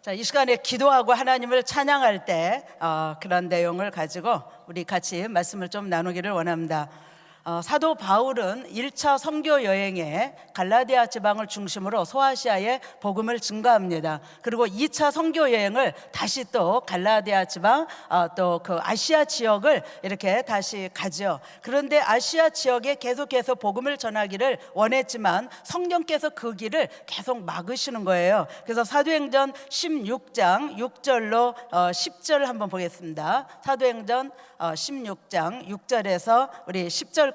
자, 이 시간에 기도하고 하나님을 찬양할 때 그런 내용을 가지고 우리 같이 말씀을 좀 나누기를 원합니다. 사도 바울은 1차 선교 여행에 갈라디아 지방을 중심으로 소아시아에 복음을 증거합니다. 그리고 2차 선교 여행을 다시 또 갈라디아 지방 또 그 아시아 지역을 이렇게 다시 가죠. 그런데 아시아 지역에 계속해서 복음을 전하기를 원했지만 성령께서 그 길을 계속 막으시는 거예요. 그래서 사도행전 16장 6절로 10절 한번 보겠습니다. 사도행전 16장 6절에서 우리 10절까지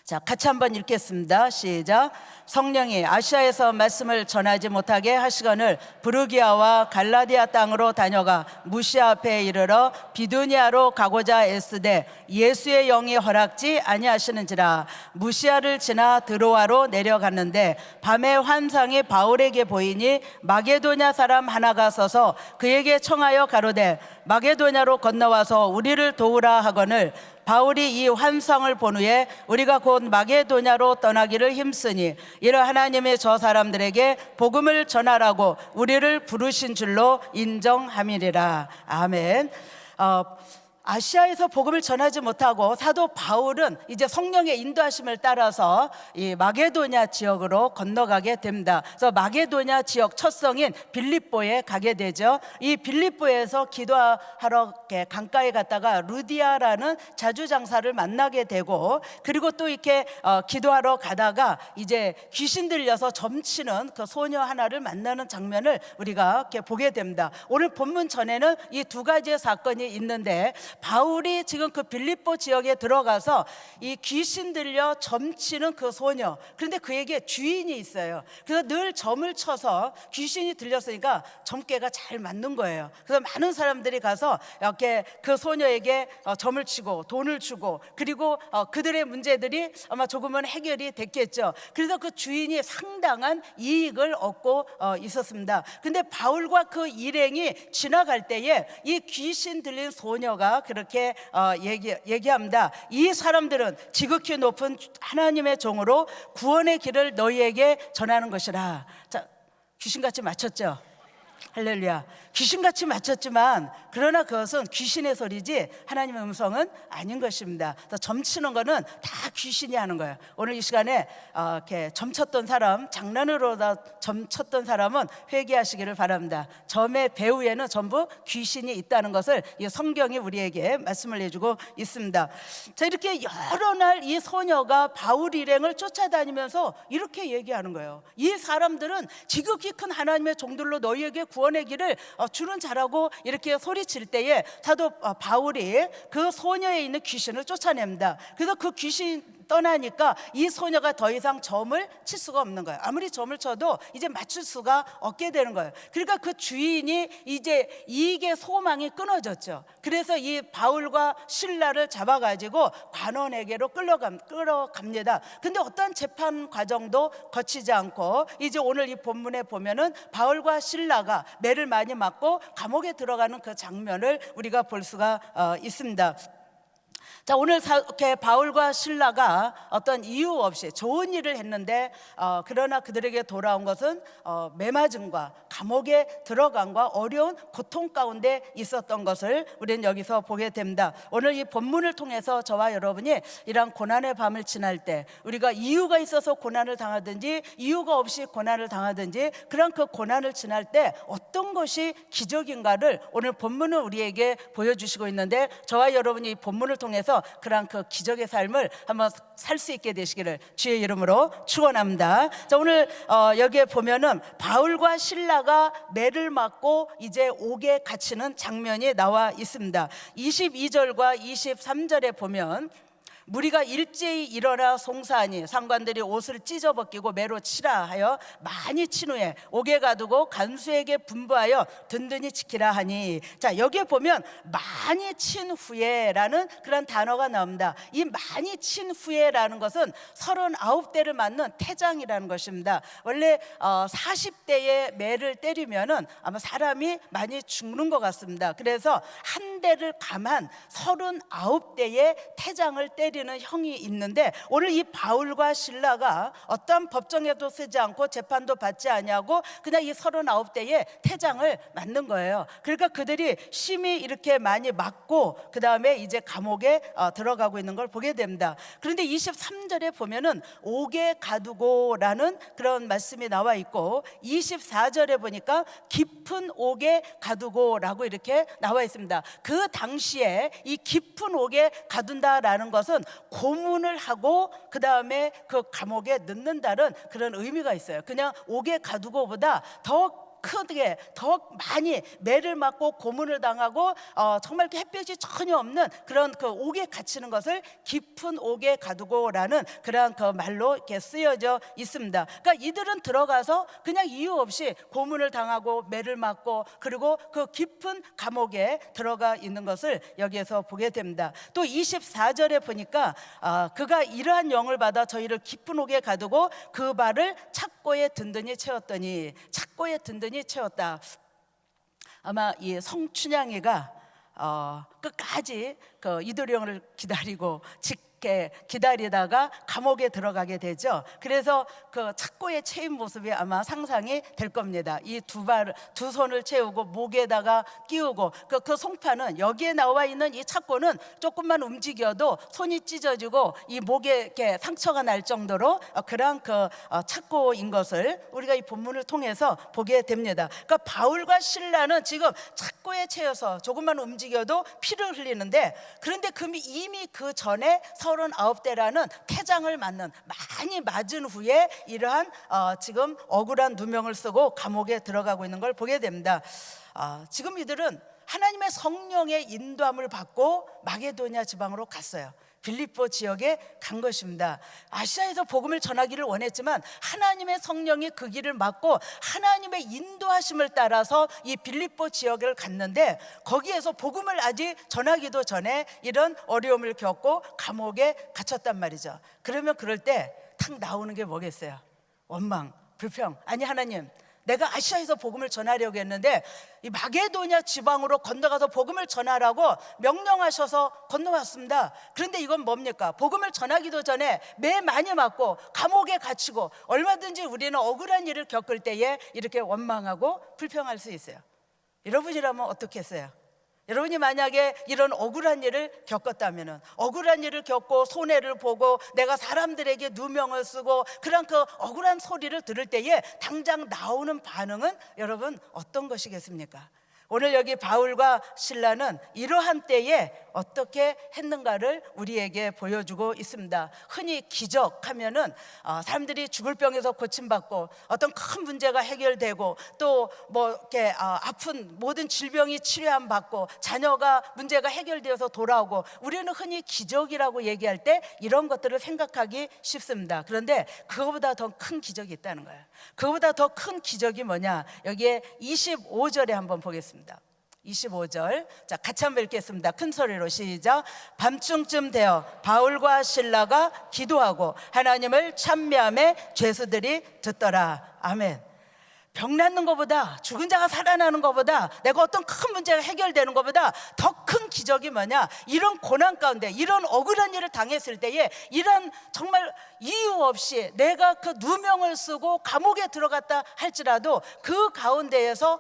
자, 같이 한번 읽겠습니다. 시작. 성령이 아시아에서 말씀을 전하지 못하게 하시거늘 부르기아와 갈라디아 땅으로 다녀가 무시아 앞에 이르러 비두니아로 가고자 애쓰되 예수의 영이 허락지 아니하시는지라. 무시아를 지나 드로아로 내려갔는데 밤에 환상이 바울에게 보이니 마게도냐 사람 하나가 서서 그에게 청하여 가로되 마게도냐로 건너와서 우리를 도우라 하거늘 바울이 이 환상을 본 후에 우리가 곧 마게도냐로 떠나기를 힘쓰니 이러 하나님의 저 사람들에게 복음을 전하라고 우리를 부르신 줄로 인정함이니라. 아멘. 아시아에서 복음을 전하지 못하고 사도 바울은 이제 성령의 인도하심을 따라서 이 마게도냐 지역으로 건너가게 됩니다. 그래서 마게도냐 지역 첫 성인 빌립보에 가게 되죠. 이 빌립보에서 기도하러 강가에 갔다가 루디아라는 자주장사를 만나게 되고, 그리고 또 이렇게 기도하러 가다가 이제 귀신 들려서 점치는 그 소녀 하나를 만나는 장면을 우리가 이렇게 보게 됩니다. 오늘 본문 전에는 이 두 가지의 사건이 있는데, 바울이 지금 그 빌립보 지역에 들어가서 이 귀신 들려 점치는 그 소녀, 그런데 그에게 주인이 있어요. 그래서 늘 점을 쳐서 귀신이 들렸으니까 점괘가 잘 맞는 거예요. 그래서 많은 사람들이 가서 이렇게 그 소녀에게 점을 치고 돈을 주고, 그리고 그들의 문제들이 아마 조금은 해결이 됐겠죠. 그래서 그 주인이 상당한 이익을 얻고 있었습니다. 근데 바울과 그 일행이 지나갈 때에 이 귀신 들린 소녀가 그렇게 얘기합니다. 이 사람들은 지극히 높은 하나님의 종으로 구원의 길을 너희에게 전하는 것이라. 자, 귀신같이 맞췄죠? 할렐루야. 귀신같이 맞췄지만 그러나 그것은 귀신의 소리지 하나님의 음성은 아닌 것입니다. 점치는 거는 다 귀신이 하는 거예요. 오늘 이 시간에 이렇게 점쳤던 사람, 장난으로 점쳤던 사람은 회개하시기를 바랍니다. 점의 배후에는 전부 귀신이 있다는 것을 이 성경이 우리에게 말씀을 해주고 있습니다. 자, 이렇게 여러 날 이 소녀가 바울 일행을 쫓아다니면서 이렇게 얘기하는 거예요. 이 사람들은 지극히 큰 하나님의 종들로 너희에게 구원의 길을 주는 자라고 이렇게 소리칠 때에 사도 바울이 그 소녀에 있는 귀신을 쫓아냅니다. 그래서 그 귀신 떠나니까 이 소녀가 더 이상 점을 칠 수가 없는 거예요. 아무리 점을 쳐도 이제 맞출 수가 없게 되는 거예요. 그러니까 그 주인이 이제 이익의 소망이 끊어졌죠. 그래서 이 바울과 실라를 잡아가지고 관원에게로 끌어갑니다. 근데 어떠한 재판 과정도 거치지 않고 이제 오늘 이 본문에 보면은 바울과 실라가 매를 많이 맞고 감옥에 들어가는 그 장면을 우리가 볼 수가 있습니다. 자, 오늘 이렇게 바울과 실라가 어떤 이유 없이 좋은 일을 했는데 그러나 그들에게 돌아온 것은 매맞음과 감옥에 들어간과 어려운 고통 가운데 있었던 것을 우리는 여기서 보게 됩니다. 오늘 이 본문을 통해서 저와 여러분이 이러한 고난의 밤을 지날 때 우리가 이유가 있어서 고난을 당하든지 이유가 없이 고난을 당하든지 그런 그 고난을 지날 때 어떤 것이 기적인가를 오늘 본문은 우리에게 보여주시고 있는데, 저와 여러분이 이 본문을 통해서 그런 그 기적의 삶을 한번 살 수 있게 되시기를 주의 이름으로 축원합니다. 자, 오늘 여기에 보면은 바울과 실라가 매를 맞고 이제 옥에 갇히는 장면이 나와 있습니다. 22절과 23절에 보면 무리가 일제히 일어나 송사하니 상관들이 옷을 찢어 벗기고 매로 치라 하여 많이 친 후에 옥에 가두고 간수에게 분부하여 든든히 지키라 하니. 자, 여기에 보면 많이 친 후에라는 그런 단어가 나옵니다. 이 많이 친 후에라는 것은 39대를 맞는 태장이라는 것입니다. 원래 40대에 매를 때리면은 아마 사람이 많이 죽는 것 같습니다. 그래서 한 한 대를 감한 39대의 태장을 때리는 형이 있는데, 오늘 이 바울과 실라가 어떤 법정에도 쓰지 않고 재판도 받지 아니하고 그냥 이 39대의 태장을 맞는 거예요. 그러니까 그들이 심히 이렇게 많이 맞고 그 다음에 이제 감옥에 들어가고 있는 걸 보게 됩니다. 그런데 23절에 보면은 옥에 가두고라는 그런 말씀이 나와 있고, 24절에 보니까 깊은 옥에 가두고라고 이렇게 나와 있습니다. 그 당시에 이 깊은 옥에 가둔다라는 것은 고문을 하고 그 다음에 그 감옥에 넣는다는 그런 의미가 있어요. 그냥 옥에 가두고보다 더 크게, 더 많이 매를 맞고 고문을 당하고 정말 햇볕이 전혀 없는 그런 그 옥에 갇히는 것을 깊은 옥에 가두고라는 그런 그 말로 이렇게 쓰여져 있습니다. 그러니까 이들은 들어가서 그냥 이유 없이 고문을 당하고 매를 맞고 그리고 그 깊은 감옥에 들어가 있는 것을 여기에서 보게 됩니다. 또 24절에 보니까 그가 이러한 영을 받아 저희를 깊은 옥에 가두고 그 발을 착고에 든든히 채웠더니, 착고에 든든히 채웠다. 아마 이 성춘향이가 끝까지 그 이도령을 기다리고 직게 기다리다가 감옥에 들어가게 되죠. 그래서 그 착고에 채인 모습이 아마 상상이 될 겁니다. 이 두 손을 채우고 목에다가 끼우고 그 송파는, 여기에 나와 있는 이 착고는 조금만 움직여도 손이 찢어지고 이 목에 이렇게 상처가 날 정도로 그런 그 착고인 것을 우리가 이 본문을 통해서 보게 됩니다. 그러니까 바울과 실라는 지금 착고에 채여서 조금만 움직여도 피를 흘리는데, 그런데 이미 그 전에 39대라는 태장을 맞는, 많이 맞은 후에 이러한 지금 억울한 누명을 쓰고 감옥에 들어가고 있는 걸 보게 됩니다. 지금 이들은 하나님의 성령의 인도함을 받고 마게도냐 지방으로 갔어요. 빌립보 지역에 간 것입니다. 아시아에서 복음을 전하기를 원했지만 하나님의 성령이 그 길을 막고 하나님의 인도하심을 따라서 이 빌립보 지역을 갔는데, 거기에서 복음을 아직 전하기도 전에 이런 어려움을 겪고 감옥에 갇혔단 말이죠. 그러면 그럴 때 탁 나오는 게 뭐겠어요? 원망, 불평. 아니 하나님, 내가 아시아에서 복음을 전하려고 했는데 이 마게도냐 지방으로 건너가서 복음을 전하라고 명령하셔서 건너왔습니다. 그런데 이건 뭡니까? 복음을 전하기도 전에 매 많이 맞고 감옥에 갇히고, 얼마든지 우리는 억울한 일을 겪을 때에 이렇게 원망하고 불평할 수 있어요. 여러분이라면 어떻게 했어요? 여러분이 만약에 이런 억울한 일을 겪었다면, 억울한 일을 겪고 손해를 보고 내가 사람들에게 누명을 쓰고 그런 그 억울한 소리를 들을 때에 당장 나오는 반응은 여러분 어떤 것이겠습니까? 오늘 여기 바울과 실라는 이러한 때에 어떻게 했는가를 우리에게 보여주고 있습니다. 흔히 기적하면은 사람들이 죽을 병에서 고침받고 어떤 큰 문제가 해결되고 또 뭐 이렇게 아픈 모든 질병이 치료함 받고 자녀가 문제가 해결되어서 돌아오고, 우리는 흔히 기적이라고 얘기할 때 이런 것들을 생각하기 쉽습니다. 그런데 그거보다 더 큰 기적이 있다는 거예요. 그거보다 더 큰 기적이 뭐냐? 여기에 25절에 한번 보겠습니다. 25절, 자 같이 한번 읽겠습니다. 큰 소리로 시작. 밤중쯤 되어 바울과 실라가 기도하고 하나님을 찬미하며 죄수들이 듣더라. 아멘. 병 낫는 것보다, 죽은 자가 살아나는 것보다, 내가 어떤 큰 문제가 해결되는 것보다 더 큰 기적이 뭐냐? 이런 고난 가운데, 이런 억울한 일을 당했을 때에 이런 정말 이유 없이 내가 그 누명을 쓰고 감옥에 들어갔다 할지라도 그 가운데에서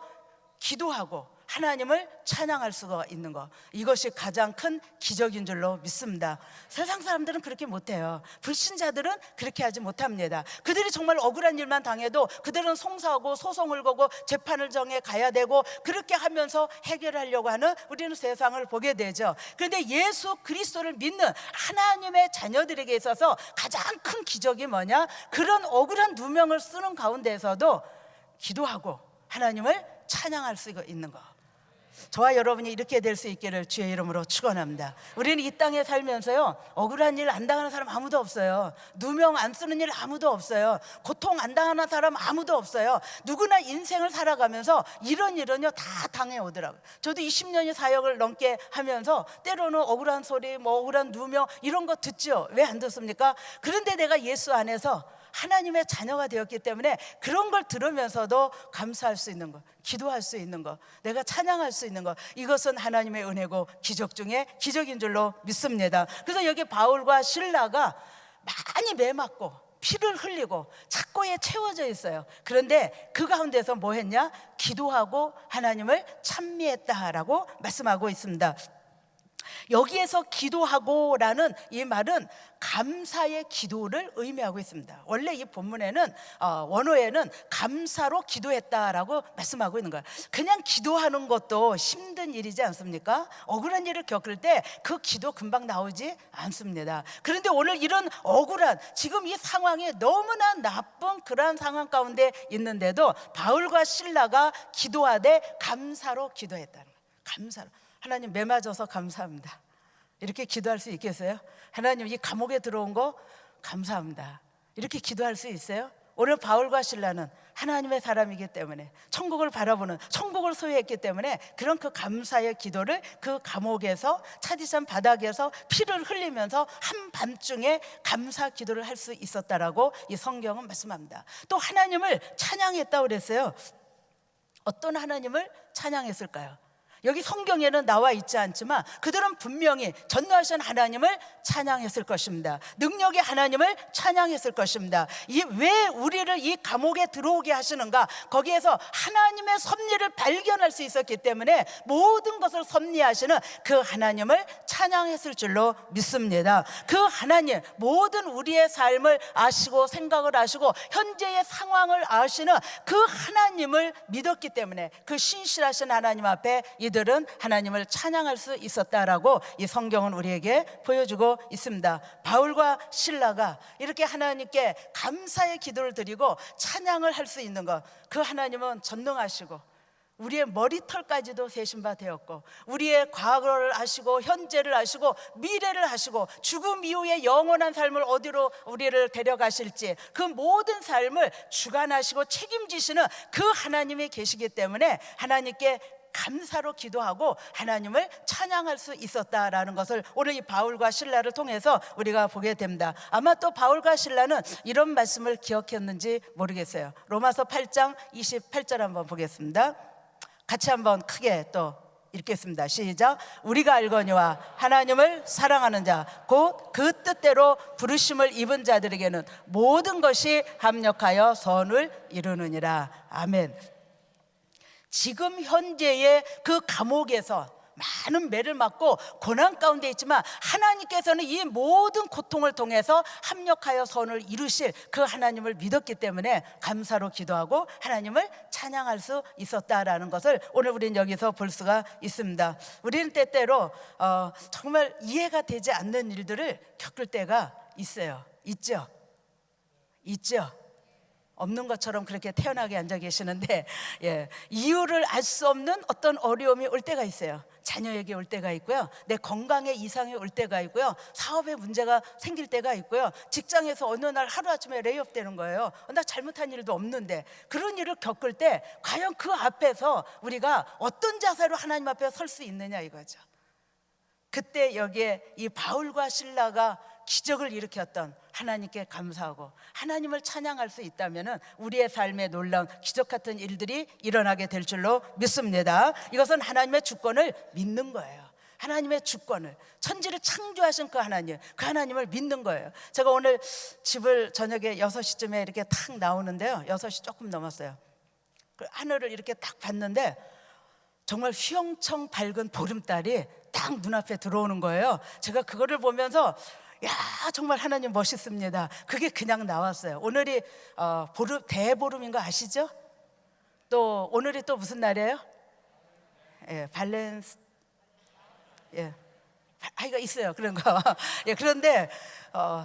기도하고 하나님을 찬양할 수가 있는 것, 이것이 가장 큰 기적인 줄로 믿습니다. 세상 사람들은 그렇게 못해요. 불신자들은 그렇게 하지 못합니다. 그들이 정말 억울한 일만 당해도 그들은 송사하고 소송을 거고 재판을 정해 가야 되고 그렇게 하면서 해결하려고 하는 우리는 세상을 보게 되죠. 그런데 예수 그리스도를 믿는 하나님의 자녀들에게 있어서 가장 큰 기적이 뭐냐? 그런 억울한 누명을 쓰는 가운데에서도 기도하고 하나님을 찬양할 수 있는 것. 저와 여러분이 이렇게 될 수 있기를 주의 이름으로 축원합니다. 우리는 이 땅에 살면서요, 억울한 일 안 당하는 사람 아무도 없어요. 누명 안 쓰는 일 아무도 없어요. 고통 안 당하는 사람 아무도 없어요. 누구나 인생을 살아가면서 이런 일은요 다 당해오더라고요. 저도 20년의 사역을 넘게 하면서 때로는 억울한 소리, 뭐 억울한 누명 이런 거 듣죠. 왜 안 듣습니까? 그런데 내가 예수 안에서 하나님의 자녀가 되었기 때문에 그런 걸 들으면서도 감사할 수 있는 것, 기도할 수 있는 것, 내가 찬양할 수 있는 것, 이것은 하나님의 은혜고 기적 중에 기적인 줄로 믿습니다. 그래서 여기 바울과 실라가 많이 매맞고 피를 흘리고 착고에 채워져 있어요. 그런데 그 가운데서 뭐 했냐? 기도하고 하나님을 찬미했다라고 말씀하고 있습니다. 여기에서 기도하고라는 이 말은 감사의 기도를 의미하고 있습니다. 원래 이 본문에는 원어에는 감사로 기도했다라고 말씀하고 있는 거예요. 그냥 기도하는 것도 힘든 일이지 않습니까? 억울한 일을 겪을 때 그 기도 금방 나오지 않습니다. 그런데 오늘 이런 억울한 지금 이 상황이 너무나 나쁜 그러한 상황 가운데 있는데도 바울과 실라가 기도하되 감사로 기도했다는 거예요. 감사로. 하나님 매맞아서 감사합니다. 이렇게 기도할 수 있겠어요? 하나님 이 감옥에 들어온 거 감사합니다. 이렇게 기도할 수 있어요? 오늘 바울과 실라는 하나님의 사람이기 때문에 천국을 바라보는 천국을 소유했기 때문에 그런 그 감사의 기도를 그 감옥에서 차디찬 바닥에서 피를 흘리면서 한밤중에 감사 기도를 할 수 있었다라고 이 성경은 말씀합니다. 또 하나님을 찬양했다고 그랬어요. 어떤 하나님을 찬양했을까요? 여기 성경에는 나와 있지 않지만 그들은 분명히 전능하신 하나님을 찬양했을 것입니다. 능력의 하나님을 찬양했을 것입니다. 왜 우리를 이 감옥에 들어오게 하시는가? 거기에서 하나님의 섭리를 발견할 수 있었기 때문에 모든 것을 섭리하시는 그 하나님을 찬양했을 줄로 믿습니다. 그 하나님, 모든 우리의 삶을 아시고 생각을 아시고 현재의 상황을 아시는 그 하나님을 믿었기 때문에 그 신실하신 하나님 앞에 이들은 하나님을 찬양할 수 있었다라고 이 성경은 우리에게 보여주고 있습니다. 바울과 실라가 이렇게 하나님께 감사의 기도를 드리고 찬양을 할 수 있는 것, 그 하나님은 전능하시고 우리의 머리털까지도 세신 바 되었고 우리의 과거를 아시고 현재를 아시고 미래를 아시고 죽음 이후의 영원한 삶을 어디로 우리를 데려가실지 그 모든 삶을 주관하시고 책임지시는 그 하나님이 계시기 때문에 하나님께 감사로 기도하고 하나님을 찬양할 수 있었다라는 것을 오늘 이 바울과 실라를 통해서 우리가 보게 됩니다. 아마 또 바울과 실라는 이런 말씀을 기억했는지 모르겠어요. 로마서 8장 28절 한번 보겠습니다. 같이 한번 크게 또 읽겠습니다. 시작. 우리가 알거니와 하나님을 사랑하는 자 곧 그 뜻대로 부르심을 입은 자들에게는 모든 것이 합력하여 선을 이루느니라. 아멘. 지금 현재의 그 감옥에서 많은 매를 맞고 고난 가운데 있지만 하나님께서는 이 모든 고통을 통해서 합력하여 선을 이루실 그 하나님을 믿었기 때문에 감사로 기도하고 하나님을 찬양할 수 있었다라는 것을 오늘 우리는 여기서 볼 수가 있습니다. 우리는 때때로 정말 이해가 되지 않는 일들을 겪을 때가 있어요. 있죠? 없는 것처럼 그렇게 태연하게 앉아 계시는데 이유를 알 수 없는 어떤 어려움이 올 때가 있어요. 자녀에게 올 때가 있고요, 내 건강에 이상이 올 때가 있고요, 사업에 문제가 생길 때가 있고요, 직장에서 어느 날 하루아침에 레이업 되는 거예요. 나 잘못한 일도 없는데. 그런 일을 겪을 때 과연 그 앞에서 우리가 어떤 자세로 하나님 앞에 설 수 있느냐 이거죠. 그때 여기에 이 바울과 실라가 기적을 일으켰던 하나님께 감사하고 하나님을 찬양할 수 있다면 우리의 삶에 놀라운 기적 같은 일들이 일어나게 될 줄로 믿습니다. 이것은 하나님의 주권을 믿는 거예요. 하나님의 주권을, 천지를 창조하신 그 하나님을 믿는 거예요. 제가 오늘 집을 저녁에 6시쯤에 이렇게 탁 나오는데요, 6시 조금 넘었어요. 하늘을 이렇게 딱 봤는데 정말 휘영청 밝은 보름달이 딱 눈앞에 들어오는 거예요. 제가 그거를 보면서 야, 정말 하나님 멋있습니다. 그게 그냥 나왔어요. 오늘이 대보름인 거 아시죠? 또 오늘이 또 무슨 날이에요? 발렌스, 이거 있어요, 그런 거. 그런데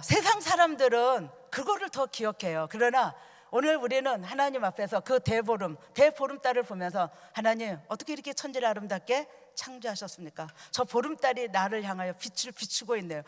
세상 사람들은 그거를 더 기억해요. 그러나 오늘 우리는 하나님 앞에서 그 대보름달을 보면서 하나님 어떻게 이렇게 천지를 아름답게 창조하셨습니까? 저 보름달이 나를 향하여 빛을 비추고 있네요.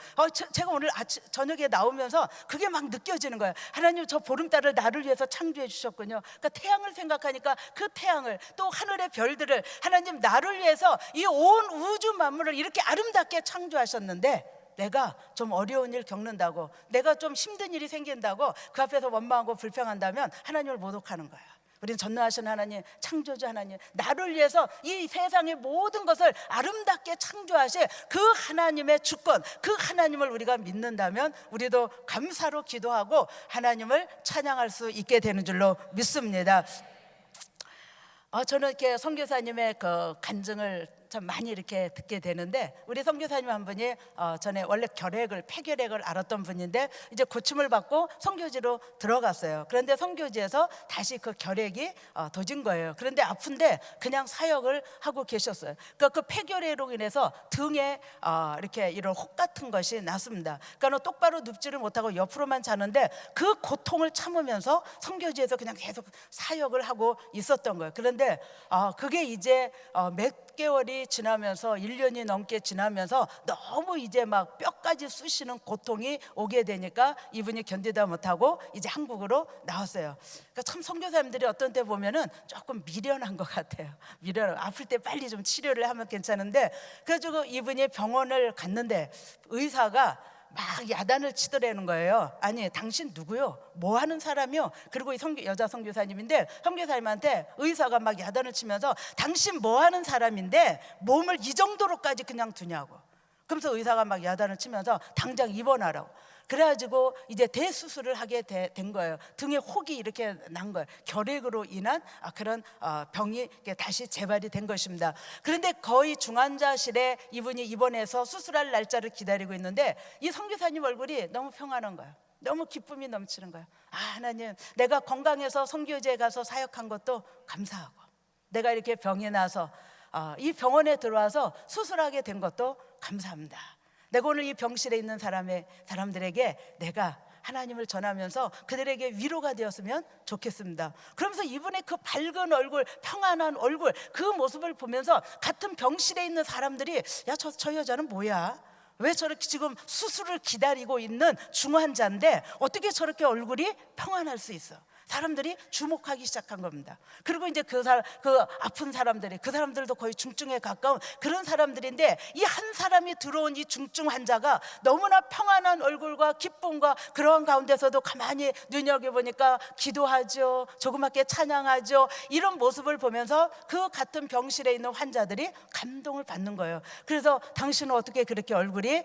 제가 오늘 저녁에 나오면서 그게 막 느껴지는 거예요. 하나님 저 보름달을 나를 위해서 창조해 주셨군요. 그러니까 태양을 생각하니까 그 태양을, 또 하늘의 별들을, 하나님 나를 위해서 이 온 우주 만물을 이렇게 아름답게 창조하셨는데 내가 좀 어려운 일 겪는다고, 내가 좀 힘든 일이 생긴다고 그 앞에서 원망하고 불평한다면 하나님을 모독하는 거야. 우리는 전능하신 하나님, 창조주 하나님, 나를 위해서 이 세상의 모든 것을 아름답게 창조하신 그 하나님의 주권, 그 하나님을 우리가 믿는다면 우리도 감사로 기도하고 하나님을 찬양할 수 있게 되는 줄로 믿습니다. 저는 이렇게 선교사님의 그 간증을 참 많이 이렇게 듣게 되는데, 우리 선교사님 한 분이 전에 원래 폐결핵을 앓았던 분인데 이제 고침을 받고 선교지로 들어갔어요. 그런데 선교지에서 다시 그 결핵이 도진 거예요. 그런데 아픈데 그냥 사역을 하고 계셨어요. 그러니까 그 폐결핵으로 인해서 등에 이렇게 이런 혹 같은 것이 났습니다. 그러니까 똑바로 눕지를 못하고 옆으로만 자는데 그 고통을 참으면서 선교지에서 그냥 계속 사역을 하고 있었던 거예요. 그런데 그게 이제 몇 개월이 지나면서 1년이 넘게 지나면서 너무 이제 막 뼈까지 쑤시는 고통이 오게 되니까 이분이 견디다 못하고 이제 한국으로 나왔어요. 그러니까 참 선교사님들이 어떤 때 보면은 조금 미련한 것 같아요. 아플 때 빨리 좀 치료를 하면 괜찮은데, 그래가지고 이분이 병원을 갔는데 의사가 막 야단을 치더라는 거예요. 아니, 당신 누구요? 뭐 하는 사람이요? 그리고 이 여자 선교사님인데 선교사님한테 의사가 막 야단을 치면서 당신 뭐 하는 사람인데 몸을 이 정도로까지 그냥 두냐고. 그러면서 의사가 막 야단을 치면서 당장 입원하라고. 그래가지고 이제 대수술을 하게 된 거예요. 등에 혹이 이렇게 난 거예요. 결핵으로 인한 그런 병이 다시 재발이 된 것입니다. 그런데 거의 중환자실에 이분이 입원해서 수술할 날짜를 기다리고 있는데 이 선교사님 얼굴이 너무 평안한 거예요. 너무 기쁨이 넘치는 거예요. 하나님, 내가 건강해서 선교지에 가서 사역한 것도 감사하고, 내가 이렇게 병이 나서 이 병원에 들어와서 수술하게 된 것도 감사합니다. 내가 오늘 이 병실에 있는 사람들에게 내가 하나님을 전하면서 그들에게 위로가 되었으면 좋겠습니다. 그러면서 이분의 그 밝은 얼굴, 평안한 얼굴, 그 모습을 보면서 같은 병실에 있는 사람들이 야, 저 여자는 뭐야? 왜 저렇게 지금 수술을 기다리고 있는 중환자인데 어떻게 저렇게 얼굴이 평안할 수 있어? 사람들이 주목하기 시작한 겁니다. 그리고 이제 그 아픈 사람들이, 그 사람들도 거의 중증에 가까운 그런 사람들인데, 이 한 사람이 들어온 이 중증 환자가 너무나 평안한 얼굴과 기쁨과 그러한 가운데서도 가만히 눈여겨보니까 기도하죠, 조그맣게 찬양하죠. 이런 모습을 보면서 그 같은 병실에 있는 환자들이 감동을 받는 거예요. 그래서 당신은 어떻게 그렇게 얼굴이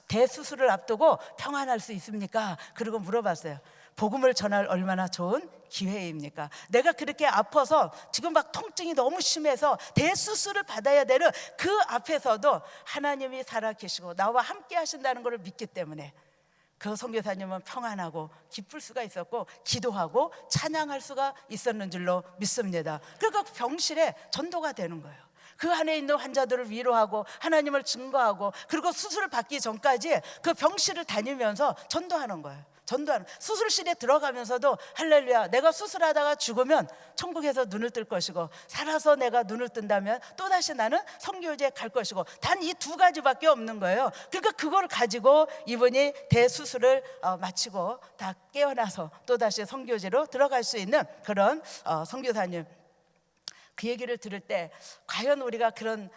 대수술을 앞두고 평안할 수 있습니까? 그리고 물어봤어요. 복음을 전할 얼마나 좋은 기회입니까? 내가 그렇게 아파서 지금 막 통증이 너무 심해서 대수술을 받아야 되는 그 앞에서도 하나님이 살아계시고 나와 함께 하신다는 것을 믿기 때문에 그 선교사님은 평안하고 기쁠 수가 있었고 기도하고 찬양할 수가 있었는 줄로 믿습니다. 그러니까 병실에 전도가 되는 거예요. 그 안에 있는 환자들을 위로하고 하나님을 증거하고, 그리고 수술을 받기 전까지 그 병실을 다니면서 전도하는 거예요. 수술실에 들어가면서도 할렐루야, 내가 수술하다가 죽으면 천국에서 눈을 뜰 것이고, 살아서 내가 눈을 뜬다면 또다시 나는 선교지에 갈 것이고, 단 이 두 가지밖에 없는 거예요. 그러니까 그걸 가지고 이분이 대수술을 마치고 다 깨어나서 또다시 선교지로 들어갈 수 있는 그런 선교사님, 그 얘기를 들을 때 과연 우리가 그런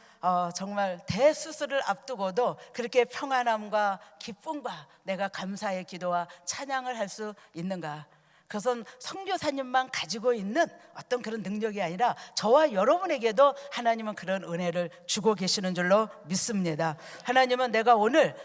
정말 대수술을 앞두고도 그렇게 평안함과 기쁨과 내가 감사의 기도와 찬양을 할 수 있는가? 그것은 선교사님만 가지고 있는 어떤 그런 능력이 아니라 저와 여러분에게도 하나님은 그런 은혜를 주고 계시는 줄로 믿습니다. 하나님은 내가 오늘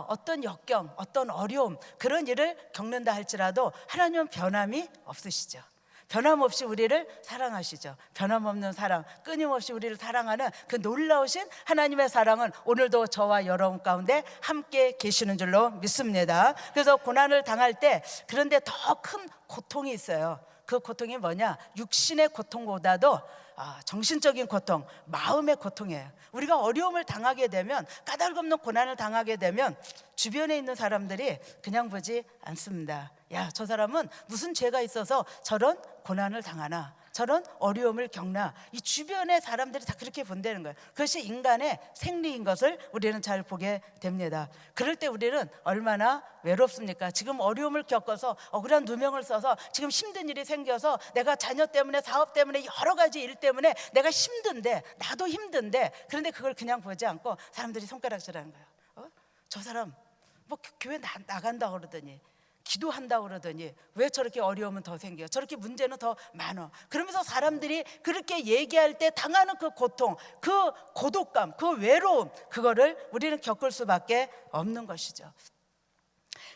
어떤 역경, 어떤 어려움, 그런 일을 겪는다 할지라도 하나님은 변함이 없으시죠. 변함없이 우리를 사랑하시죠. 변함없는 사랑, 끊임없이 우리를 사랑하는 그 놀라우신 하나님의 사랑은 오늘도 저와 여러분 가운데 함께 계시는 줄로 믿습니다. 그래서 고난을 당할 때, 그런데 더 큰 고통이 있어요. 그 고통이 뭐냐? 육신의 고통보다도 정신적인 고통, 마음의 고통이에요. 우리가 어려움을 당하게 되면, 까닭없는 고난을 당하게 되면 주변에 있는 사람들이 그냥 보지 않습니다. 야, 저 사람은 무슨 죄가 있어서 저런 고난을 당하나, 저런 어려움을 겪나. 이 주변의 사람들이 다 그렇게 본다는 거예요. 그것이 인간의 생리인 것을 우리는 잘 보게 됩니다. 그럴 때 우리는 얼마나 외롭습니까? 지금 어려움을 겪어서 억울한 누명을 써서 지금 힘든 일이 생겨서 내가 자녀 때문에, 사업 때문에, 여러 가지 일 때문에 내가 힘든데, 나도 힘든데, 그런데 그걸 그냥 보지 않고 사람들이 손가락질하는 거예요. 저 사람 뭐 교회 나간다 그러더니 기도한다 그러더니 왜 저렇게 어려움은 더 생겨? 저렇게 문제는 더 많아. 그러면서 사람들이 그렇게 얘기할 때 당하는 그 고통, 그 고독감, 그 외로움, 그거를 우리는 겪을 수밖에 없는 것이죠.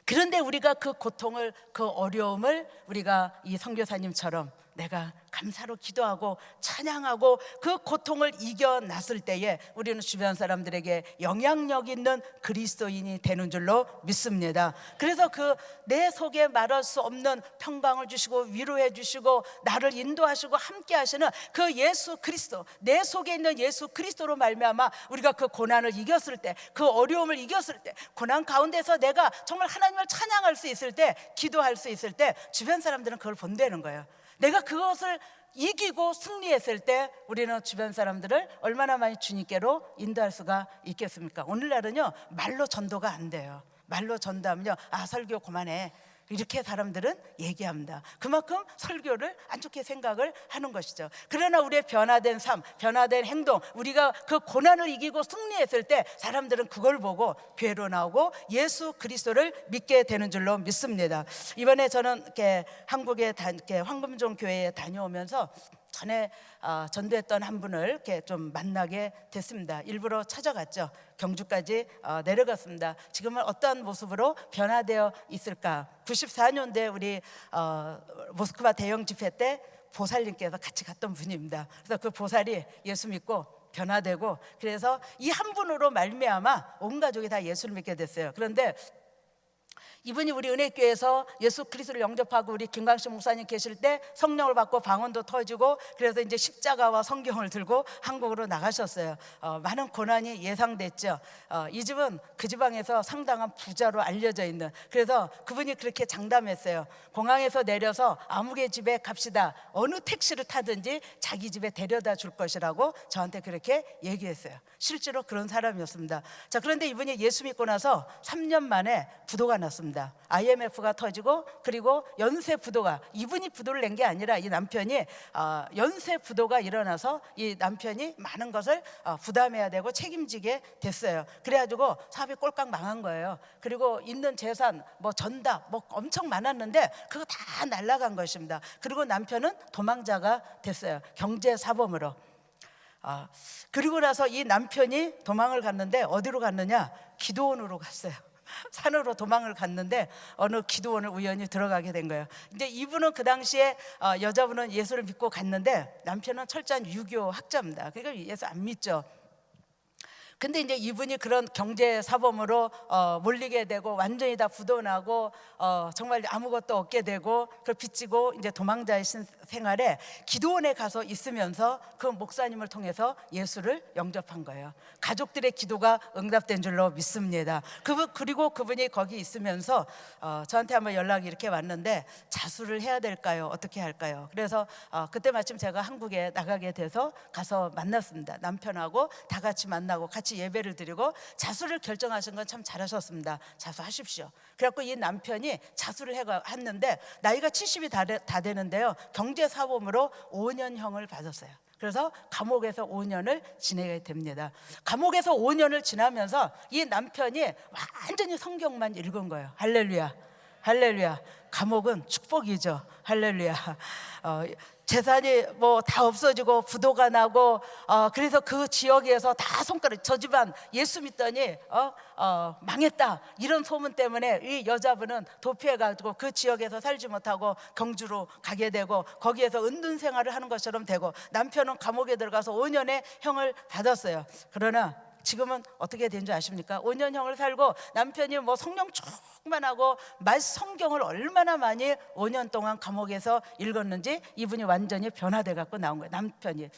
그런데 우리가 그 고통을, 그 어려움을 우리가 이 선교사님처럼 내가 감사로 기도하고 찬양하고 그 고통을 이겨놨을 때에 우리는 주변 사람들에게 영향력 있는 그리스도인이 되는 줄로 믿습니다. 그래서 그 내 속에 말할 수 없는 평강을 주시고 위로해 주시고 나를 인도하시고 함께 하시는 그 예수 그리스도, 내 속에 있는 예수 그리스도로 말미암아 우리가 그 고난을 이겼을 때, 그 어려움을 이겼을 때, 고난 가운데서 내가 정말 하나님을 찬양할 수 있을 때, 기도할 수 있을 때 주변 사람들은 그걸 본다는 거예요. 내가 그것을 이기고 승리했을 때 우리는 주변 사람들을 얼마나 많이 주님께로 인도할 수가 있겠습니까? 오늘날은요 말로 전도가 안 돼요. 말로 전도하면요 설교 그만해 이렇게 사람들은 얘기합니다. 그만큼 설교를 안 좋게 생각을 하는 것이죠. 그러나 우리의 변화된 삶, 변화된 행동, 우리가 그 고난을 이기고 승리했을 때 사람들은 그걸 보고 교회로 나오고 예수 그리스도를 믿게 되는 줄로 믿습니다. 이번에 저는 이렇게 한국의 황금종 교회에 다녀오면서 전에 전도했던 한 분을 이렇게 좀 만나게 됐습니다. 일부러 찾아갔죠. 경주까지 내려갔습니다. 지금은 어떤 모습으로 변화되어 있을까? 94년도에 우리 모스크바 대형 집회 때 보살님께서 같이 갔던 분입니다. 그래서 그 보살이 예수 믿고 변화되고, 그래서 이 한 분으로 말미암아 온 가족이 다 예수를 믿게 됐어요. 그런데 이분이 우리 은혜교회에서 예수 그리스도를 영접하고 우리 김광식 목사님 계실 때 성령을 받고 방언도 터지고, 그래서 이제 십자가와 성경을 들고 한국으로 나가셨어요. 많은 고난이 예상됐죠. 이 집은 그 지방에서 상당한 부자로 알려져 있는, 그래서 그분이 그렇게 장담했어요. 공항에서 내려서 아무개 집에 갑시다. 어느 택시를 타든지 자기 집에 데려다 줄 것이라고 저한테 그렇게 얘기했어요. 실제로 그런 사람이었습니다. 자, 그런데 이분이 예수 믿고 나서 3년 만에 부도가 났습니다. IMF가 터지고, 그리고 연쇄 부도가, 이분이 부도를 낸 게 아니라 이 남편이 연쇄 부도가 일어나서 이 남편이 많은 것을 부담해야 되고 책임지게 됐어요. 그래가지고 사업이 꼴깍 망한 거예요. 그리고 있는 재산 뭐 전답 뭐 엄청 많았는데 그거 다 날라간 것입니다. 그리고 남편은 도망자가 됐어요. 경제사범으로. 그리고 나서 이 남편이 도망을 갔는데 어디로 갔느냐? 기도원으로 갔어요. 산으로 도망을 갔는데 어느 기도원을 우연히 들어가게 된 거예요. 근데 이분은 그 당시에 여자분은 예수를 믿고 갔는데 남편은 철저한 유교 학자입니다. 그러니까 예수 안 믿죠. 근데 이제 이분이 그런 경제 사범으로 몰리게 되고 완전히 다 부도나고 정말 아무것도 없게 되고 그걸 빚지고 이제 도망자의 생활에 기도원에 가서 있으면서 그 목사님을 통해서 예수를 영접한 거예요. 가족들의 기도가 응답된 줄로 믿습니다. 그리고 그분이 거기 있으면서 저한테 한번 연락이 이렇게 왔는데 자수를 해야 될까요? 어떻게 할까요? 그래서 그때 마침 제가 한국에 나가게 돼서 가서 만났습니다. 남편하고 다 같이 만나고 같이 예배를 드리고 자수를 결정하신 건 참 잘하셨습니다. 자수하십시오. 그래갖고 이 남편이 자수를 했는데 나이가 70이 다 되는데요, 경제사범으로 5년형을 받았어요. 그래서 감옥에서 5년을 지내게 됩니다. 감옥에서 5년을 지나면서 이 남편이 완전히 성경만 읽은 거예요. 할렐루야, 할렐루야. 감옥은 축복이죠. 할렐루야. 재산이 뭐 다 없어지고 부도가 나고 그래서 그 지역에서 다 손가락, 저 집안 예수 믿더니 망했다 이런 소문 때문에 이 여자분은 도피해가지고 그 지역에서 살지 못하고 경주로 가게 되고 거기에서 은둔 생활을 하는 것처럼 되고, 남편은 감옥에 들어가서 5년의 형을 받았어요. 그러나 지금은 어떻게 된 줄 아십니까? 5년형을 살고 남편이 뭐 성령 충만하고 성경을 얼마나 많이 5년 동안 감옥에서 읽었는지 이분이 완전히 변화돼 갖고 나온 거예요, 남편이.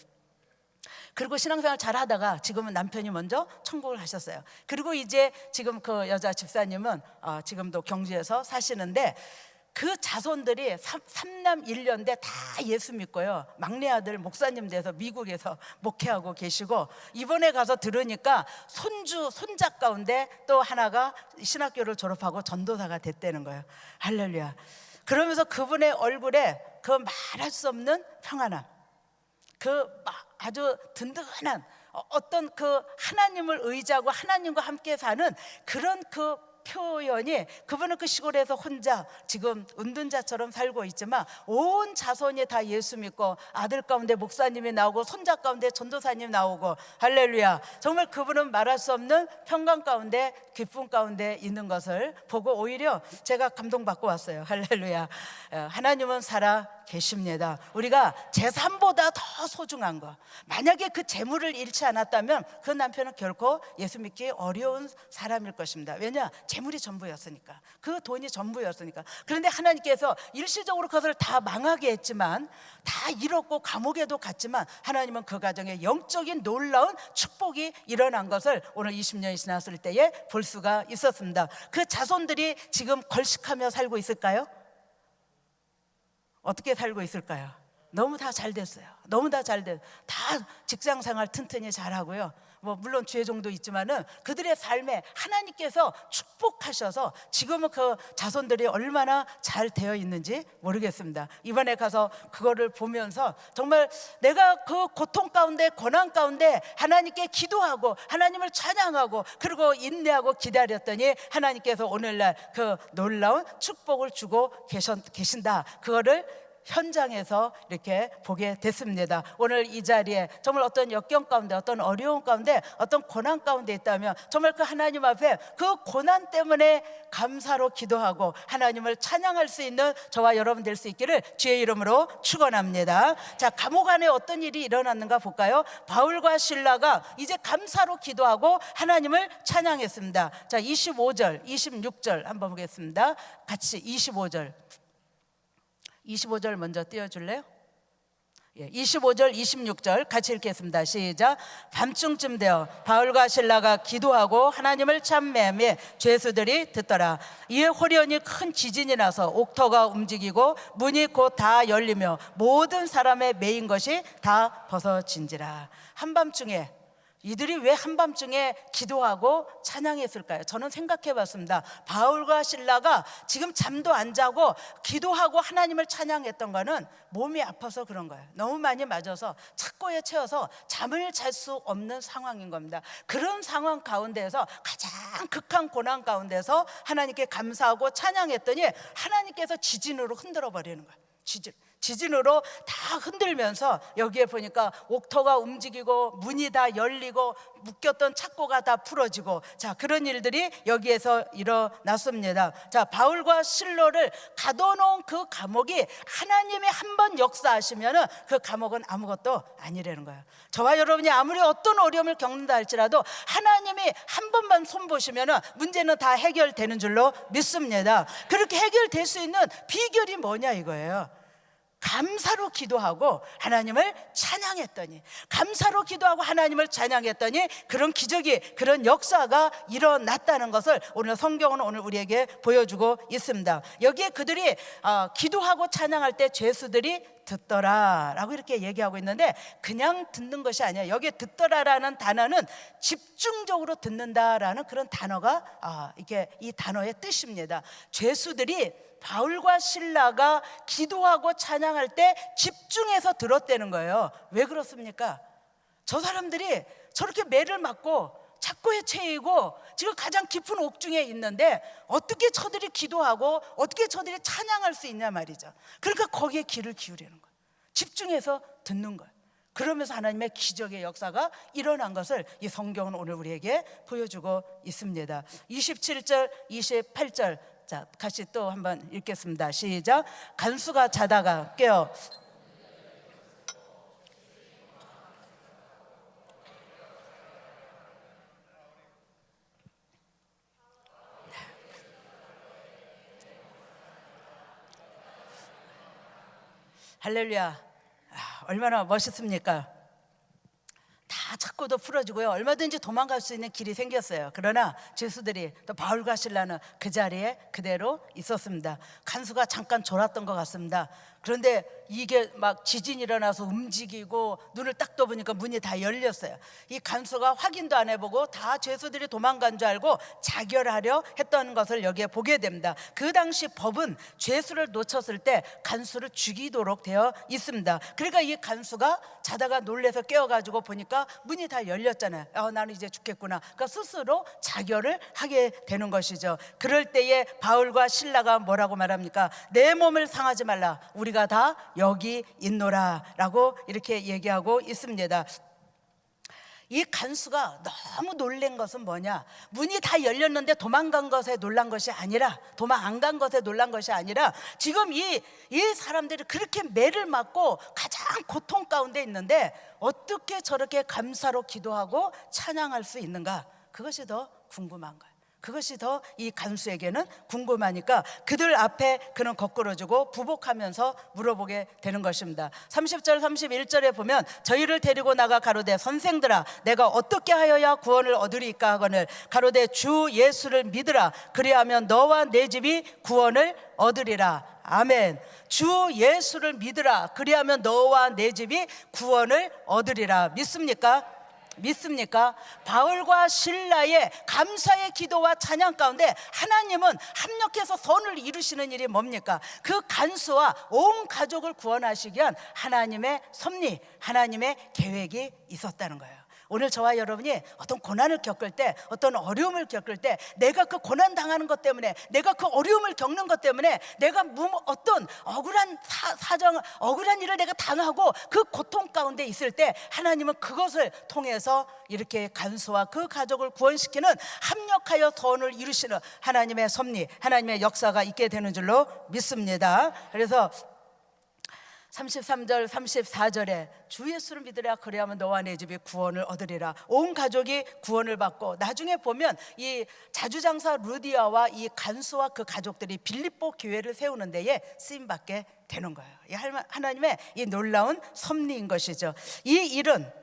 그리고 신앙생활 잘 하다가 지금은 남편이 먼저 천국을 가셨어요. 그리고 이제 지금 그 여자 집사님은 지금도 경주에서 사시는데 그 자손들이 3남 1녀인데 다 예수 믿고요, 막내 아들 목사님 돼서 미국에서 목회하고 계시고, 이번에 가서 들으니까 손자 가운데 또 하나가 신학교를 졸업하고 전도사가 됐다는 거예요. 할렐루야. 그러면서 그분의 얼굴에 그 말할 수 없는 평안함, 그 아주 든든한 어떤 그 하나님을 의지하고 하나님과 함께 사는 그런 그 표현이, 그분은 그 시골에서 혼자 지금 은둔자처럼 살고 있지만 온 자손이 다 예수 믿고 아들 가운데 목사님이 나오고 손자 가운데 전도사님 나오고, 할렐루야. 정말 그분은 말할 수 없는 평강 가운데 기쁨 가운데 있는 것을 보고 오히려 제가 감동받고 왔어요. 할렐루야. 하나님은 살아 계십니다. 우리가 재산보다 더 소중한 거, 만약에 그 재물을 잃지 않았다면 그 남편은 결코 예수 믿기 어려운 사람일 것입니다. 왜냐? 재물이 전부였으니까, 그 돈이 전부였으니까. 그런데 하나님께서 일시적으로 그것을 다 망하게 했지만, 다 잃었고 감옥에도 갔지만 하나님은 그 가정에 영적인 놀라운 축복이 일어난 것을 오늘 20년이 지났을 때에 볼 수가 있었습니다. 그 자손들이 지금 걸식하며 살고 있을까요? 어떻게 살고 있을까요? 너무 다 잘 됐어요. 너무 다 직장 생활 튼튼히 잘하고요. 물론 죄종도 있지만은 그들의 삶에 하나님께서 축복하셔서 지금은 그 자손들이 얼마나 잘 되어 있는지 모르겠습니다. 이번에 가서 그거를 보면서 정말 내가 그 고통 가운데, 고난 가운데 하나님께 기도하고 하나님을 찬양하고 그리고 인내하고 기다렸더니 하나님께서 오늘날 그 놀라운 축복을 주고 계신다. 그거를 현장에서 이렇게 보게 됐습니다. 오늘 이 자리에 정말 어떤 역경 가운데, 어떤 어려움 가운데, 어떤 고난 가운데 있다면 정말 그 하나님 앞에 그 고난 때문에 감사로 기도하고 하나님을 찬양할 수 있는 저와 여러분 될 수 있기를 주의 이름으로 축원합니다. 자, 감옥 안에 어떤 일이 일어났는가 볼까요? 바울과 실라가 이제 감사로 기도하고 하나님을 찬양했습니다. 자, 25절, 26절 한번 보겠습니다. 같이 25절 먼저 띄워줄래요? 25절, 26절 같이 읽겠습니다. 시작. 밤중쯤 되어 바울과 실라가 기도하고 하나님을 찬미하며 죄수들이 듣더라. 이에 호련히 큰 지진이 나서 옥터가 움직이고 문이 곧 다 열리며 모든 사람의 매인 것이 다 벗어진지라. 한밤중에, 이들이 왜 한밤중에 기도하고 찬양했을까요? 저는 생각해 봤습니다. 바울과 실라가 지금 잠도 안 자고 기도하고 하나님을 찬양했던 거는 몸이 아파서 그런 거예요. 너무 많이 맞아서 착고에 채워서 잠을 잘 수 없는 상황인 겁니다. 그런 상황 가운데에서 가장 극한 고난 가운데서 하나님께 감사하고 찬양했더니 하나님께서 지진으로 흔들어 버리는 거예요. 지진으로 다 흔들면서 여기에 보니까 옥터가 움직이고 문이 다 열리고 묶였던 착고가 다 풀어지고, 자, 그런 일들이 여기에서 일어났습니다. 자, 바울과 실로를 가둬놓은 그 감옥이 하나님이 한번 역사하시면은 그 감옥은 아무것도 아니라는 거예요. 저와 여러분이 아무리 어떤 어려움을 겪는다 할지라도 하나님이 한 번만 손보시면은 문제는 다 해결되는 줄로 믿습니다. 그렇게 해결될 수 있는 비결이 뭐냐 이거예요. 감사로 기도하고 하나님을 찬양했더니, 감사로 기도하고 하나님을 찬양했더니 그런 기적이, 그런 역사가 일어났다는 것을 오늘 성경은 오늘 우리에게 보여주고 있습니다. 여기에 그들이 기도하고 찬양할 때 죄수들이 듣더라 라고 이렇게 얘기하고 있는데, 그냥 듣는 것이 아니에요. 여기에 듣더라라는 단어는 집중적으로 듣는다라는 그런 단어가 이게 이 단어의 뜻입니다. 죄수들이 바울과 실라가 기도하고 찬양할 때 집중해서 들었다는 거예요. 왜 그렇습니까? 저 사람들이 저렇게 매를 맞고 착고에 채이고 지금 가장 깊은 옥중에 있는데 어떻게 저들이 기도하고 어떻게 저들이 찬양할 수 있냐 말이죠. 그러니까 거기에 귀를 기울이는 거예요. 집중해서 듣는 거예요. 그러면서 하나님의 기적의 역사가 일어난 것을 이 성경은 오늘 우리에게 보여주고 있습니다. 27절, 28절 자, 같이 또 한번 읽겠습니다. 시작. 간수가 자다가 깨어 할렐루야. 얼마나 멋있습니까? 다 착고도 풀어지고요, 얼마든지 도망갈 수 있는 길이 생겼어요. 그러나 죄수들이, 또 바울과 실라는 그 자리에 그대로 있었습니다. 간수가 잠깐 졸았던 것 같습니다. 그런데 이게 막 지진이 일어나서 움직이고 눈을 딱 떠보니까 문이 다 열렸어요. 이 간수가 확인도 안 해보고 다 죄수들이 도망간 줄 알고 자결하려 했던 것을 여기에 보게 됩니다. 그 당시 법은 죄수를 놓쳤을 때 간수를 죽이도록 되어 있습니다. 그러니까 이 간수가 자다가 놀래서 깨어가지고 보니까 문이 다 열렸잖아요. 나는 이제 죽겠구나. 그러니까 스스로 자결을 하게 되는 것이죠. 그럴 때에 바울과 실라가 뭐라고 말합니까? 내 몸을 상하지 말라, 우리가 다 여기 있노라 라고 이렇게 얘기하고 있습니다. 이 간수가 너무 놀란 것은 뭐냐, 문이 다 열렸는데 도망간 것에 놀란 것이 아니라, 도망 안 간 것에 놀란 것이 아니라, 지금 이 사람들이 그렇게 매를 맞고 가장 고통 가운데 있는데 어떻게 저렇게 감사로 기도하고 찬양할 수 있는가, 그것이 더 궁금한 거예요. 그것이 더 이 간수에게는 궁금하니까 그들 앞에 그는 거꾸로지고 부복하면서 물어보게 되는 것입니다. 30절 31절에 보면 저희를 데리고 나가 가로되 선생들아 내가 어떻게 하여야 구원을 얻으리까 하거늘 가로되 주 예수를 믿으라 그리하면 너와 내 집이 구원을 얻으리라. 아멘. 주 예수를 믿으라 그리하면 너와 내 집이 구원을 얻으리라. 믿습니까? 믿습니까? 바울과 실라의 감사의 기도와 찬양 가운데 하나님은 합력해서 선을 이루시는 일이 뭡니까? 그 간수와 온 가족을 구원하시기 위한 하나님의 섭리, 하나님의 계획이 있었다는 거예요. 오늘 저와 여러분이 어떤 고난을 겪을 때, 어떤 어려움을 겪을 때, 내가 그 고난 당하는 것 때문에, 내가 그 어려움을 겪는 것 때문에 내가 어떤 억울한 사정, 억울한 일을 내가 당하고 그 고통 가운데 있을 때 하나님은 그것을 통해서 이렇게 간수와 그 가족을 구원시키는, 합력하여 선을 이루시는 하나님의 섭리, 하나님의 역사가 있게 되는 줄로 믿습니다. 그래서 33절 34절에 주 예수를 믿으라 그리하면 너와 내 집이 구원을 얻으리라. 온 가족이 구원을 받고, 나중에 보면 이 자주장사 루디아와 이 간수와 그 가족들이 빌립보 교회를 세우는 데에 쓰임받게 되는 거예요. 이 하나님의 이 놀라운 섭리인 것이죠. 이 일은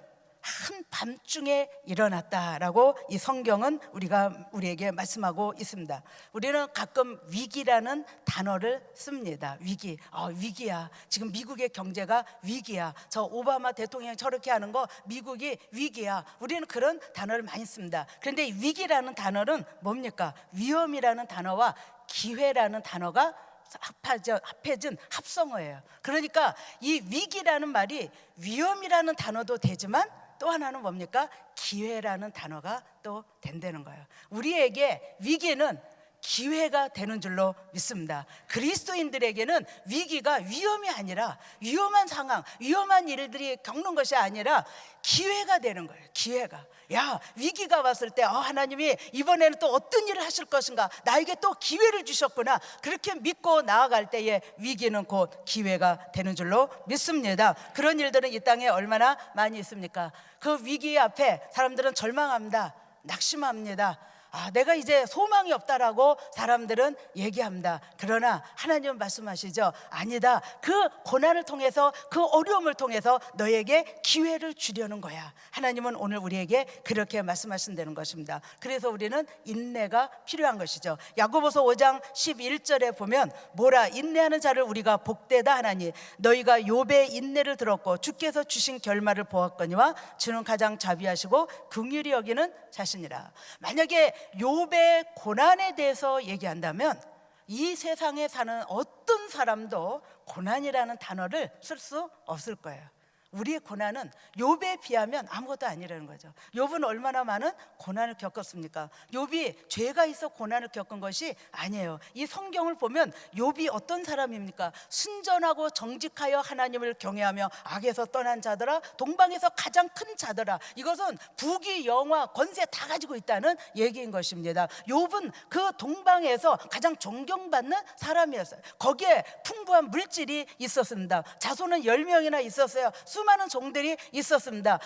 한밤중에 일어났다라고 이 성경은 우리에게 말씀하고 있습니다. 우리는 가끔 위기라는 단어를 씁니다. 위기, 위기야. 지금 미국의 경제가 위기야. 저 오바마 대통령이 저렇게 하는 거 미국이 위기야. 우리는 그런 단어를 많이 씁니다. 그런데 이 위기라는 단어는 뭡니까? 위험이라는 단어와 기회라는 단어가 합해진 합성어예요. 그러니까 이 위기라는 말이 위험이라는 단어도 되지만 또 하나는 뭡니까? 기회라는 단어가 또 된다는 거예요. 우리에게 위기는 기회가 되는 줄로 믿습니다. 그리스도인들에게는 위기가 위험이 아니라, 위험한 상황, 위험한 일들이 겪는 것이 아니라 기회가 되는 거예요. 기회가. 위기가 왔을 때 하나님이 이번에는 또 어떤 일을 하실 것인가, 나에게 또 기회를 주셨구나, 그렇게 믿고 나아갈 때에 위기는 곧 기회가 되는 줄로 믿습니다. 그런 일들은 이 땅에 얼마나 많이 있습니까? 그 위기 앞에 사람들은 절망합니다. 낙심합니다. 내가 이제 소망이 없다라고 사람들은 얘기합니다. 그러나 하나님은 말씀하시죠. 아니다. 그 고난을 통해서, 그 어려움을 통해서 너에게 기회를 주려는 거야. 하나님은 오늘 우리에게 그렇게 말씀하신다는 것입니다. 그래서 우리는 인내가 필요한 것이죠. 야고보서 5장 11절에 보면 뭐라, 인내하는 자를 우리가 복되다 하나니 너희가 욥의 인내를 들었고 주께서 주신 결말을 보았거니와 주는 가장 자비하시고 긍휼히 여기는 자신이라. 만약에 욥의 고난에 대해서 얘기한다면 이 세상에 사는 어떤 사람도 고난이라는 단어를 쓸 수 없을 거예요. 우리의 고난은 욥에 비하면 아무것도 아니라는 거죠. 욥은 얼마나 많은 고난을 겪었습니까? 욥이 죄가 있어 고난을 겪은 것이 아니에요. 이 성경을 보면 욥이 어떤 사람입니까? 순전하고 정직하여 하나님을 경외하며 악에서 떠난 자들아, 동방에서 가장 큰 자들아. 이것은 부귀 영화 권세 다 가지고 있다는 얘기인 것입니다. 욥은 그 동방에서 가장 존경받는 사람이었어요. 거기에 풍부한 물질이 있었습니다. 자손은 10명이나 있었어요. 수많은 종들이 있었습니다.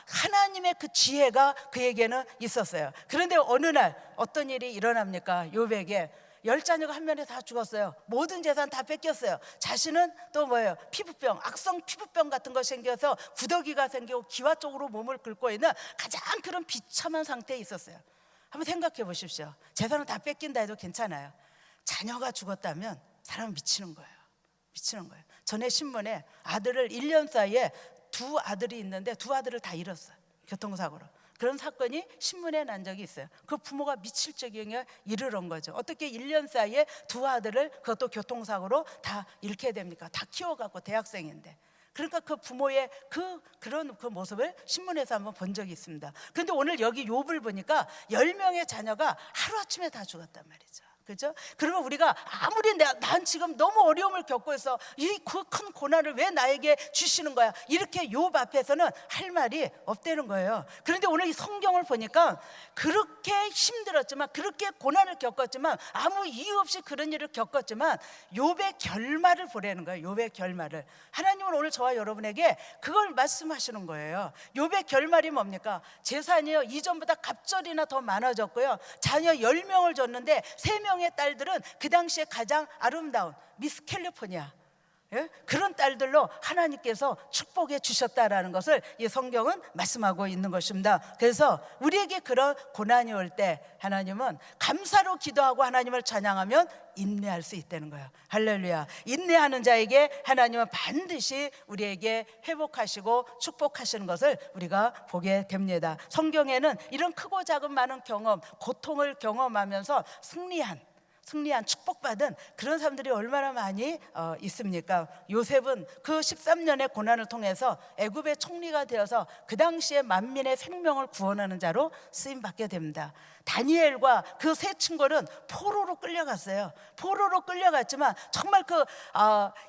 하나님의 그 지혜가 그에게는 있었어요. 그런데 어느 날 어떤 일이 일어납니까? 욥에게 10자녀가 한 면에 다 죽었어요. 모든 재산 다 뺏겼어요. 자신은 또 뭐예요? 피부병, 악성 피부병 같은 거 생겨서 구더기가 생기고 기와 쪽으로 몸을 긁고 있는 가장 그런 비참한 상태에 있었어요. 한번 생각해 보십시오. 재산을 다 뺏긴다 해도 괜찮아요. 자녀가 죽었다면 사람은 미치는 거예요. 미치는 거예요. 전에 신문에 아들을 1년 사이에 두 아들이 있는데 두 아들을 다 잃었어요. 교통사고로. 그런 사건이 신문에 난 적이 있어요. 그 부모가 미칠 지경에 이르는 거죠. 어떻게 1년 사이에 두 아들을 그것도 교통사고로 다 잃게 됩니까? 다 키워갖고 대학생인데. 그러니까 그 부모의 그런 모습을 신문에서 한번 본 적이 있습니다. 그런데 오늘 여기 욥을 보니까 10명의 자녀가 하루아침에 다 죽었단 말이죠. 그죠? 그러면 우리가 아무리 난 지금 너무 어려움을 겪고 있어, 이 큰 고난을 왜 나에게 주시는 거야, 이렇게 욥 앞에서는 할 말이 없다는 거예요. 그런데 오늘 이 성경을 보니까 그렇게 힘들었지만, 그렇게 고난을 겪었지만, 아무 이유 없이 그런 일을 겪었지만 욥의 결말을 보라는 거예요. 욥의 결말을. 하나님은 오늘 저와 여러분에게 그걸 말씀하시는 거예요. 욥의 결말이 뭡니까? 재산이요, 이전보다 갑절이나 더 많아졌고요, 자녀 10명을 줬는데 3명의 딸들은 그 당시에 가장 아름다운 미스 캘리포니아, 그런 딸들로 하나님께서 축복해 주셨다라는 것을 이 성경은 말씀하고 있는 것입니다. 그래서 우리에게 그런 고난이 올 때 하나님은 감사로 기도하고 하나님을 찬양하면 인내할 수 있다는 거예요. 할렐루야. 인내하는 자에게 하나님은 반드시 우리에게 회복하시고 축복하시는 것을 우리가 보게 됩니다. 성경에는 이런 크고 작은 많은 경험, 고통을 경험하면서 승리한 축복받은 그런 사람들이 얼마나 많이 있습니까? 요셉은 그 13년의 고난을 통해서 애굽의 총리가 되어서 그 당시에 만민의 생명을 구원하는 자로 쓰임받게 됩니다. 다니엘과 그 세 친구는 포로로 끌려갔어요. 포로로 끌려갔지만 정말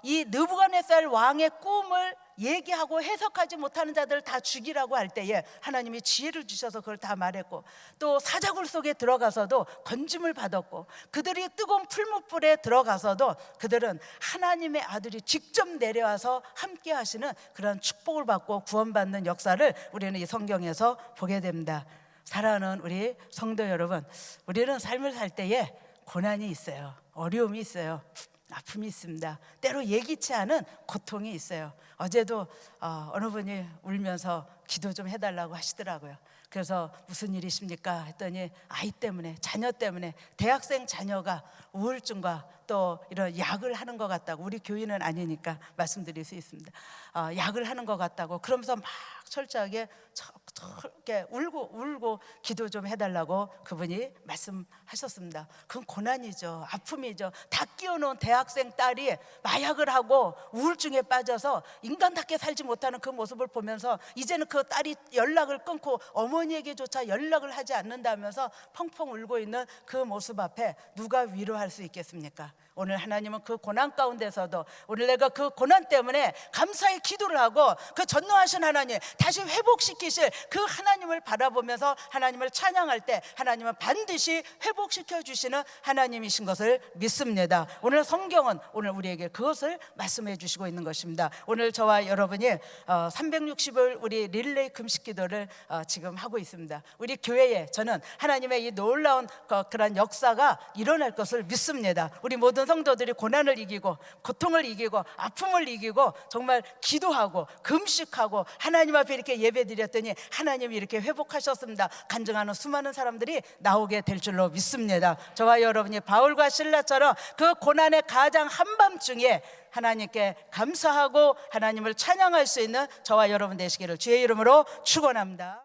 이 느부갓네살 왕의 꿈을 얘기하고 해석하지 못하는 자들을 다 죽이라고 할 때에 하나님이 지혜를 주셔서 그걸 다 말했고, 또 사자굴 속에 들어가서도 건짐을 받았고, 그들이 뜨거운 풀무불에 들어가서도 그들은 하나님의 아들이 직접 내려와서 함께 하시는 그런 축복을 받고 구원받는 역사를 우리는 이 성경에서 보게 됩니다. 사랑하는 우리 성도 여러분, 우리는 삶을 살 때에 고난이 있어요. 어려움이 있어요. 아픔이 있습니다. 때로 예기치 않은 고통이 있어요. 어제도 어느 분이 울면서 기도 좀 해달라고 하시더라고요. 그래서 무슨 일이십니까 했더니 아이 때문에, 자녀 때문에, 대학생 자녀가 우울증과 또 이런 약을 하는 것 같다고, 우리 교인은 아니니까 말씀드릴 수 있습니다. 약을 하는 것 같다고 그러면서 막 철저하게 이렇게 울고 기도 좀 해달라고 그분이 말씀하셨습니다. 그건 고난이죠. 아픔이죠. 다 끼워놓은 대학생 딸이 마약을 하고 우울증에 빠져서 인간답게 살지 못하는 그 모습을 보면서 이제는 그 딸이 연락을 끊고 어머니에게조차 연락을 하지 않는다면서 펑펑 울고 있는 그 모습 앞에 누가 위로할 수 있겠습니까? 오늘 하나님은 그 고난 가운데서도 오늘 내가 그 고난 때문에 감사의 기도를 하고 그 전능하신 하나님 다시 회복시키실 그 하나님을 바라보면서 하나님을 찬양할 때 하나님은 반드시 회복시켜 주시는 하나님이신 것을 믿습니다. 오늘 성경은 오늘 우리에게 그것을 말씀해 주시고 있는 것입니다. 오늘 저와 여러분이 360일 우리 릴레이 금식 기도를 지금 하고 있습니다. 우리 교회에 저는 하나님의 이 놀라운 그런 역사가 일어날 것을 믿습니다. 우리 모든 성도들이 고난을 이기고 고통을 이기고 아픔을 이기고 정말 기도하고 금식하고 하나님 앞에 이렇게 예배드렸더니 하나님이 이렇게 회복하셨습니다. 간증하는 수많은 사람들이 나오게 될 줄로 믿습니다. 저와 여러분이 바울과 실라처럼 그 고난의 가장 한밤중에 하나님께 감사하고 하나님을 찬양할 수 있는 저와 여러분 되시기를 주의 이름으로 축원합니다.